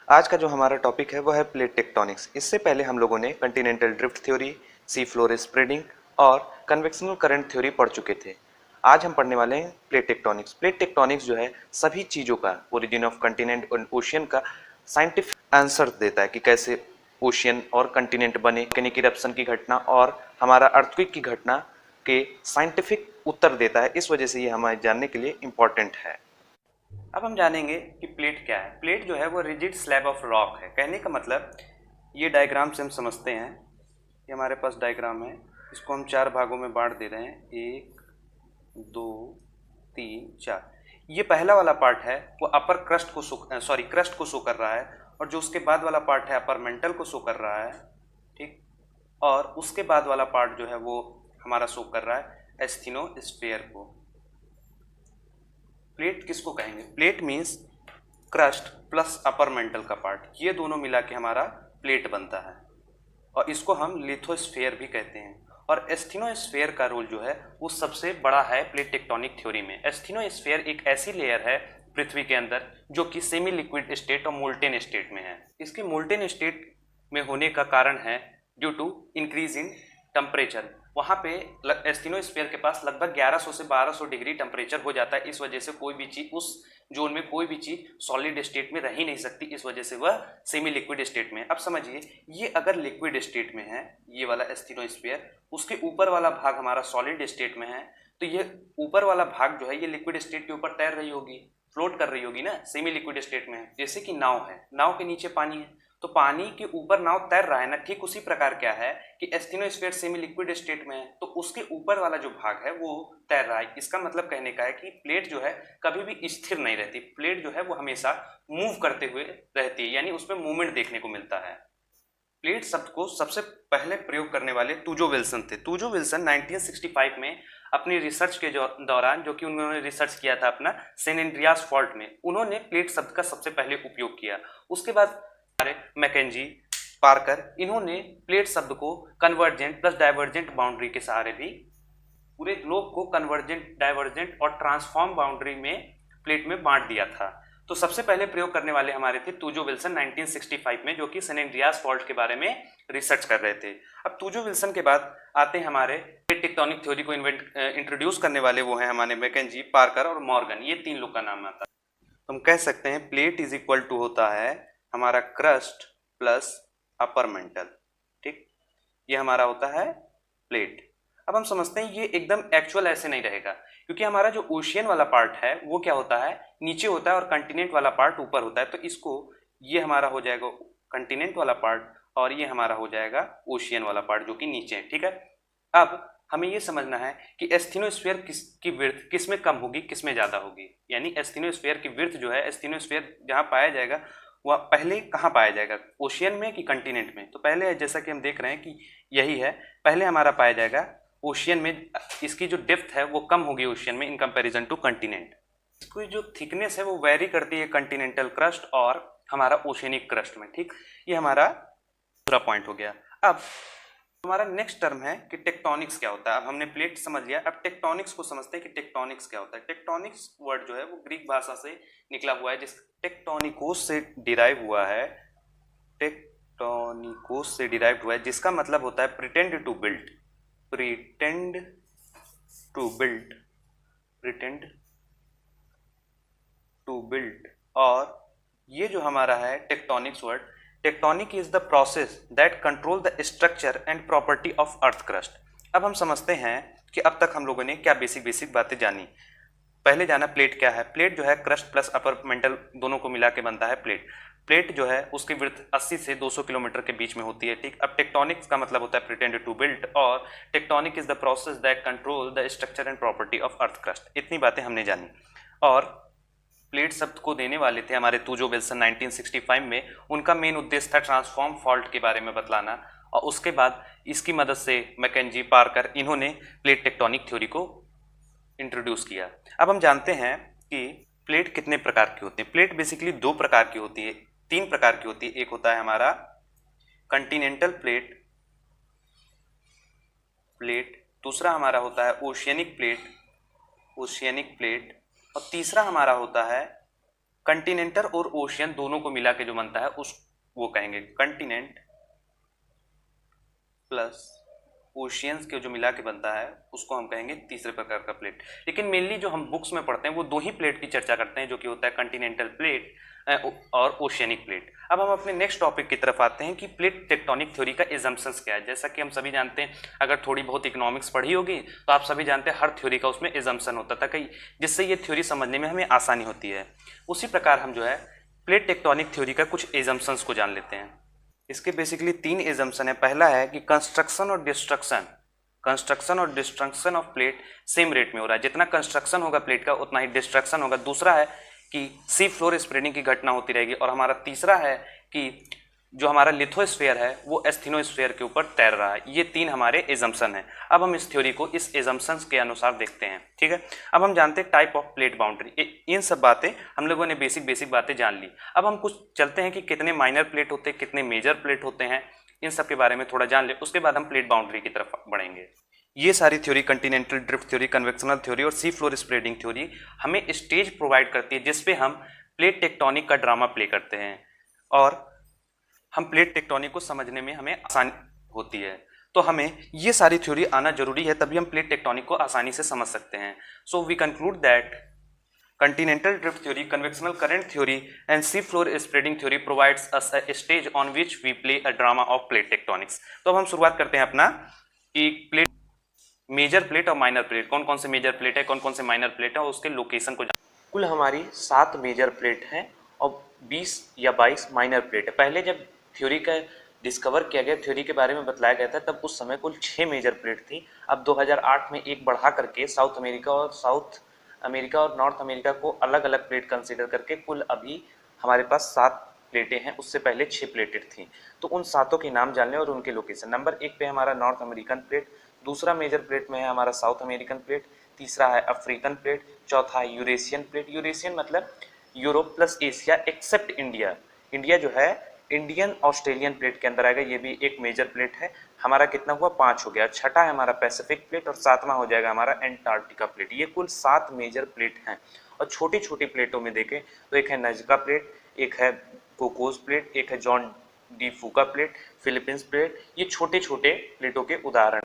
आज का जो हमारा टॉपिक है वो है प्लेट टेक्टोनिक्स। इससे पहले हम लोगों ने Continental drift theory, sea floor spreading और कन्वेक्शनल करंट थ्योरी पढ़ चुके थे। आज हम पढ़ने वाले हैं प्लेट टेक्टोनिक्स। प्लेट टेक्टोनिक्स जो है सभी चीज़ों का, ओरिजिन ऑफ कंटिनेंट और ओशियन का साइंटिफिक आंसर देता है कि कैसे ओशियन और कंटिनेंट बने, वोल्केनिक इरप्शन की घटना और हमारा अर्थक्वेक की घटना के साइंटिफिक उत्तर देता है। इस वजह से ये हमारे जानने के लिए इम्पोर्टेंट है। अब हम जानेंगे कि प्लेट क्या है। प्लेट जो है वो रिजिड स्लैब ऑफ रॉक है। कहने का मतलब ये डायग्राम से हम समझते हैं। ये हमारे पास डायग्राम है, इसको हम 4 भागों में बांट दे रहे हैं, 1 2 3 4। ये पहला वाला पार्ट है वो अपर क्रस्ट को क्रस्ट को शो कर रहा है, और जो उसके बाद वाला पार्ट है अपर मेंटल को शो कर रहा है, ठीक। और उसके बाद वाला पार्ट जो है वो हमारा शो कर रहा है एस्थेनोस्फीयर को। प्लेट किसको कहेंगे? Plate means crust plus upper mantle का पार्ट, ये दोनों मिला के हमारा प्लेट बनता है, और इसको हम लिथोस्फीयर भी कहते हैं। और एस्थेनोस्फीयर का रोल जो है वो सबसे बड़ा है प्लेट टेक्टोनिक थ्योरी में। एस्थेनोस्फीयर एक ऐसी लेयर है पृथ्वी के अंदर जो कि सेमी लिक्विड स्टेट और मोल्टेन स्टेट में है। इसके मोल्टेन स्टेट में होने का कारण है due to increase in temperature. वहाँ पे एस्थेनोस्फीयर के पास लगभग 1100 से 1200 डिग्री टेम्परेचर हो जाता है। इस वजह से कोई भी चीज़ उस जोन में, कोई भी चीज़ सॉलिड स्टेट में रह ही नहीं सकती। इस वजह से वह सेमी लिक्विड स्टेट में है। अब समझिए, ये अगर लिक्विड स्टेट में है, ये वाला एस्थेनोस्फीयर, उसके ऊपर वाला भाग हमारा सॉलिड स्टेट में है, तो ये ऊपर वाला भाग जो है ये लिक्विड स्टेट के ऊपर तैर रही होगी, फ्लोट कर रही होगी ना, सेमी लिक्विड स्टेट में है। जैसे कि नाव है, नाव के नीचे पानी है, तो पानी के ऊपर नाव तैर रहा है ना, ठीक उसी प्रकार क्या है कि एस्थेनोस्फीयर सेमी लिक्विड स्टेट में है, तो उसके ऊपर वाला जो भाग है वो तैर रहा है। इसका मतलब कहने का है कि प्लेट जो है कभी भी स्थिर नहीं रहती। प्लेट जो है वो हमेशा मूव करते हुए रहती है, यानी उसमें मूवमेंट देखने को मिलता है। प्लेट शब्द को सबसे पहले प्रयोग करने वाले टूजो विल्सन थे। टूजो विल्सन 1965 में अपनी रिसर्च के दौरान, जो कि उन्होंने रिसर्च किया था अपना सेन एंड्रियास फॉल्ट में, उन्होंने प्लेट शब्द का सबसे पहले उपयोग किया। उसके बाद मैकेंजी, पार्कर, इन्होंने प्लेट शब्द को कन्वर्जेंट प्लस डाइवर्जेंट बाउंड्री के सहारे भी पूरे ग्लोब को कन्वर्जेंट, डाइवर्जेंट और ट्रांसफॉर्म बाउंड्री में प्लेट में बांट दिया था। तो सबसे पहले प्रयोग करने वाले हमारे थे टूजो विल्सन 1965 में, जो कि सेन एंड्रियास फॉल्ट के बारे में रिसर्च कर रहे थे। अब टूजो विल्सन के बाद आते हैं हमारे प्लेट टेक्टोनिक थ्योरी को इंट्रोड्यूस करने वाले, वो हैं हमारे मैकेंजी, पार्कर और मॉर्गन। ये 3 लोग का नाम आता है। तो हम कह सकते हैं प्लेट इज इक्वल टू होता है हमारा क्रस्ट प्लस अपर मेंटल, ठीक। ये हमारा होता है प्लेट। अब हम समझते हैं ये एकदम एक्चुअल ऐसे नहीं रहेगा, क्योंकि हमारा जो ओशियन वाला पार्ट है वो क्या होता है, नीचे होता है, और कंटिनेंट वाला पार्ट ऊपर होता है। तो इसको, ये हमारा हो जाएगा कंटिनेंट वाला पार्ट, और ये हमारा हो जाएगा ओशियन वाला पार्ट जो कि नीचे है, ठीक है। अब हमें ये समझना है कि एस्थेनोस्फीयर की विड्थ किस में कम होगी, किस में ज़्यादा होगी। यानी एस्थेनोस्फीयर की विड्थ जो है, एस्थेनोस्फीयर जहाँ पाया जाएगा वह पहले कहाँ पाया जाएगा, ओशियन में कि कंटिनेंट में? तो पहले, जैसा कि हम देख रहे हैं कि यही है, पहले हमारा पाया जाएगा ओशियन में। इसकी जो डेप्थ है वो कम होगी ओशियन में इन कंपैरिजन टू कंटिनेंट। इसकी जो थिकनेस है वो वेरी करती है कंटिनेंटल क्रस्ट और हमारा ओशियनिक क्रस्ट में, ठीक। ये हमारा दूसरा पॉइंट हो गया। अब हमारा नेक्स्ट टर्म है कि टेक्टोनिक्स क्या होता है। अब हमने प्लेट समझ लिया, अब टेक्टोनिक्स को समझते हैं कि टेक्टोनिक्स क्या होता है। टेक्टोनिक्स वर्ड जो है वो ग्रीक भाषा से निकला हुआ है, जिस टेक्टोनिकोस से डिराइव हुआ है, टेक्टोनिकोस से डिराइव हुआ है, जिसका मतलब होता है pretend to build, pretend to build, pretend to build. और ये जो हमारा है tectonics word, tectonic is the process that control the structure and property of earth crust. अब हम समझते हैं कि अब तक हम लोगों ने क्या बेसिक बातें जानी। पहले जाना प्लेट क्या है। प्लेट जो है क्रस्ट प्लस अपर मेंटल दोनों को मिला के बनता है प्लेट। प्लेट जो है उसकी विड्थ 80 से 200 किलोमीटर के बीच में होती है, ठीक। अब टेक्टोनिक्स का मतलब होता है प्रिटेंड टू बिल्ड, और tectonic is the process that control the structure and property of earth crust. इतनी बातें हमने जानी। और प्लेट शब्द को देने वाले थे हमारे टूजो विल्सन 1965 में। उनका मेन उद्देश्य था ट्रांसफॉर्म फॉल्ट के बारे में बतलाना, और उसके बाद इसकी मदद से मैकेंजी, पार्कर, इन्होंने प्लेट टेक्टोनिक थ्योरी को इंट्रोड्यूस किया। अब हम जानते हैं कि प्लेट कितने प्रकार की होती है। प्लेट बेसिकली 2 प्रकार की होती है, 3 प्रकार की होती है। एक होता है हमारा कंटिनेंटल प्लेट, दूसरा हमारा होता है ओशियनिक प्लेट, और तीसरा हमारा होता है कंटिनेंटल और ओशियन दोनों को मिला के जो बनता है उस वो कहेंगे कंटिनेंट प्लस ओशियंस के जो मिला के बनता है उसको हम कहेंगे तीसरे प्रकार का प्लेट। लेकिन मेनली जो हम बुक्स में पढ़ते हैं वो दो ही प्लेट की चर्चा करते हैं, जो कि होता है कंटिनेंटल प्लेट और ओशियनिक प्लेट। अब हम अपने नेक्स्ट टॉपिक की तरफ आते हैं कि प्लेट टेक्टोनिक थ्योरी का एजम्पशंस क्या है। जैसा कि हम सभी जानते हैं, अगर थोड़ी बहुत इकोनॉमिक्स पढ़ी होगी तो आप सभी जानते हैं हर थ्योरी का उसमें एजम्पशन होता था कहीं, जिससे ये थ्योरी समझने में हमें आसानी होती है। उसी प्रकार हम जो है प्लेट टेक्टोनिक थ्योरी का कुछ एजम्पशंस को जान लेते हैं। इसके बेसिकली 3 एजम्पशन है। पहला है कि कंस्ट्रक्शन और destruction of plate same rate में हो रहा है, जितना कंस्ट्रक्शन होगा प्लेट का उतना ही डिस्ट्रक्शन होगा। दूसरा है कि सी फ्लोर स्प्रेडिंग की घटना होती रहेगी। और हमारा तीसरा है कि जो हमारा लिथोस्फेयर है वो एस्थेनोस्फेयर के ऊपर तैर रहा है। ये 3 हमारे एजम्पशन है। अब हम इस थ्योरी को इस एजम्पशंस के अनुसार देखते हैं, ठीक है। अब हम जानते हैं टाइप ऑफ प्लेट बाउंड्री। इन सब बातें हम लोगों ने बेसिक बातें जान ली। अब हम कुछ चलते हैं कि कितने माइनर प्लेट होते हैं, कितने मेजर प्लेट होते हैं, इन सब के बारे में थोड़ा जान ले। उसके बाद हम प्लेट बाउंड्री की तरफ बढ़ेंगे। ये सारी theory, Continental drift theory, convectional theory और सी फ्लोर स्प्रेडिंग थ्योरी हमें स्टेज प्रोवाइड करती है जिसपे हम प्लेट टेक्टोनिक का ड्रामा प्ले करते हैं और हम प्लेट टेक्टोनिक को समझने में हमें आसानी होती है। तो हमें ये सारी थ्योरी आना जरूरी है, तभी हम प्लेट टेक्टोनिक को आसानी से समझ सकते हैं। So we conclude that continental drift theory, convectional current theory and sea floor spreading theory provides us a stage on which we play a drama of plate tectonics। तो अब हम शुरुआत करते हैं अपना कि प्लेट, मेजर प्लेट और minor plate, कौन कौन से मेजर प्लेट है, कौन कौन से माइनर प्लेट है और उसके लोकेशन को। कुल हमारी 7 मेजर प्लेट हैं और 20 या 22 माइनर प्लेट है। पहले जब थ्योरी का डिस्कवर किया गया, थ्योरी के बारे में बतलाया गया था, तब उस समय कुल 6 मेजर प्लेट थी। अब 2008 में एक बढ़ा करके साउथ अमेरिका और नॉर्थ अमेरिका को अलग अलग प्लेट कंसीडर करके कुल अभी हमारे पास 7 प्लेटें हैं। उससे पहले 6 प्लेटें थी। तो उन 7 के नाम जान लें और उनके लोकेशन। नंबर 1 पे हमारा नॉर्थ अमेरिकन प्लेट, दूसरा मेजर प्लेट में है हमारा साउथ अमेरिकन प्लेट, तीसरा है अफ्रीकन प्लेट, चौथा है यूरेशियन प्लेट। यूरेशियन मतलब Europe plus Asia except India. India जो है इंडियन ऑस्ट्रेलियन प्लेट के अंदर आएगा, ये भी एक मेजर प्लेट है। हमारा कितना हुआ, 5 हो गया। छठा है हमारा पैसिफिक प्लेट और 7वां हो जाएगा हमारा एंटार्क्टिका प्लेट। ये कुल 7 मेजर प्लेट हैं। और छोटी छोटी प्लेटों में देखें तो एक है नजका प्लेट, एक है कोकोस प्लेट, एक है जॉन डी फूका प्लेट, फिलीपींस प्लेट। ये छोटे छोटे प्लेटों के उदाहरण।